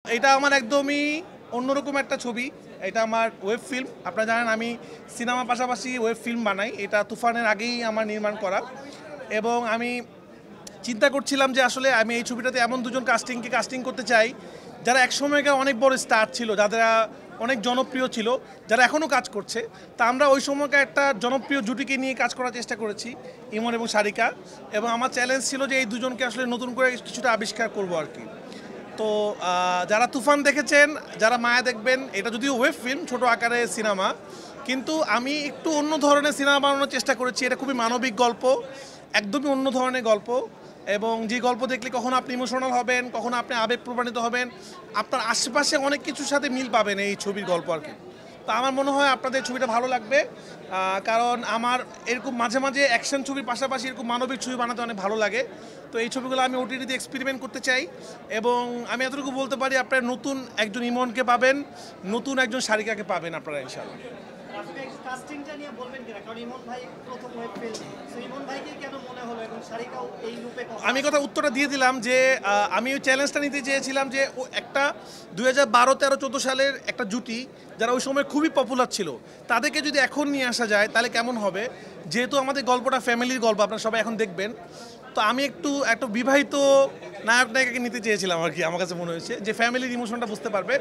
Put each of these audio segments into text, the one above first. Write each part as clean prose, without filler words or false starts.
এটা আমার একদমই অন্যরকম একটা ছবি। এটা আমার ওয়েব ফিল্ম। আপনারা জানেন আমি সিনেমার পাশাপাশি ওয়েব ফিল্ম বানাই। এটা তুফানের আগেই আমার নির্মাণ করা এবং আমি চিন্তা করছিলাম যে আসলে আমি এই ছবিটাতে এমন দুজন কাস্টিং করতে চাই যারা একসময়কার অনেক বড় স্টার ছিল, যারা অনেক জনপ্রিয় ছিল, যারা এখনও কাজ করছে। তা আমরা ওই সময়কার একটা জনপ্রিয় জুটিকে নিয়ে কাজ করার চেষ্টা করেছি, ইমন এবং সারিকা। এবং আমার চ্যালেঞ্জ ছিল যে এই দুজনকে আসলে নতুন করে কিছুটা আবিষ্কার করবো আর কি। তো যারা তুফান দেখেছেন, যারা মায়া দেখবেন, এটা যদিও ওয়েব ফিল্ম, ছোট আকারে সিনেমা, কিন্তু আমি একটু অন্য ধরনের সিনেমা বানানোর চেষ্টা করেছি। এটা খুবই মানবিক গল্প, একদমই অন্য ধরনের গল্প, এবং যে গল্প দেখলে কখনো আপনি ইমোশনাল হবেন, কখনো আপনি আবেগ প্রমাণিত হবেন, আপনার আশেপাশে অনেক কিছুর সাথে মিল পাবেন এই ছবির গল্প আর কি। তো আমার মনে হয় আপনাদের ছবিটা ভালো লাগবে, কারণ আমার এরকম মাঝে মাঝে অ্যাকশন ছবির পাশাপাশি এরকম মানবিক ছবি বানাতে অনেক ভালো লাগে। তো এই ছবিগুলো আমি ওটিটিতে এক্সপেরিমেন্ট করতে চাই, এবং আমি এতটুকু বলতে পারি আপনারা নতুন একজন ইমনকে পাবেন, নতুন একজন সারিকাকে পাবেন আপনারা ইনশাআল্লাহ। কাস্টিংটা নিয়ে বলবেন কিনা, কারণ ইমন ভাই প্রথম ওয়েব ফিল্ম, সো ইমন ভাইকে কেন মনে হলো এবং সারিকাও এই রূপে? আমি কথা উত্তরটা দিয়ে দিলাম যে আমি ওই চ্যালেঞ্জটা নিতে চেয়েছিলাম যে ও একটা 2012, 13, 14 সালের একটা জুটি যারা ওই সময় খুবই পপুলার ছিল, তাদেরকে যদি এখন নিয়ে আসা যায় তাহলে কেমন হবে। যেহেতু আমাদের গল্পটা ফ্যামিলির গল্প, আপনারা সবাই এখন দেখবেন, তো আমি একটা বিবাহিত নায়ক নায়িকাকে নিতে চেয়েছিলাম আর কি। আমার কাছে মনে হয়েছে যে ফ্যামিলির ইমোশনটা বুঝতে পারবে,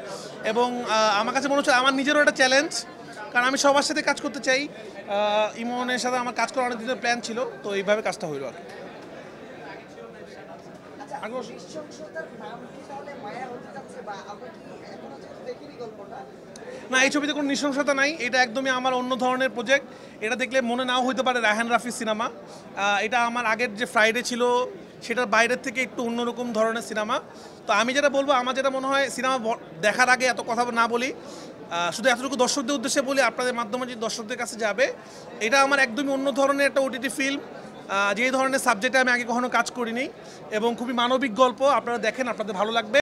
এবং আমার কাছে মনে হচ্ছে আমার নিজেরও একটা চ্যালেঞ্জ, কারণ আমি সবার সাথে কাজ করতে চাই। ইমনের সাথে আমার কাজ করার অনেক দিনের প্ল্যান ছিল, তো এইভাবে কাজটা হইল আর কি। না, এই ছবিতে কোনো নৃশংসতা নাই। এটা একদমই আমার অন্য ধরনের প্রজেক্ট। এটা দেখলে মনে নাও হইতে পারে রায়হান রাফির সিনেমা। এটা আমার আগের যে ফ্রাইডে ছিল সেটার বাইরের থেকে একটু অন্যরকম ধরনের সিনেমা। তো আমি যেটা বলবো, আমার যেটা মনে হয়, সিনেমা দেখার আগে এত কথা না বলি, শুধু এতটুকু দর্শকদের উদ্দেশ্যে বলি, আপনাদের মাধ্যমে যে দর্শকদের কাছে যাবে, এটা আমার একদমই অন্য ধরনের একটা ওটিটি ফিল্ম, যে ধরনের সাবজেক্টে আমি আগে কখনো কাজ করিনি, এবং খুবই মানবিক গল্প। আপনারা দেখেন, আপনাদের ভালো লাগবে।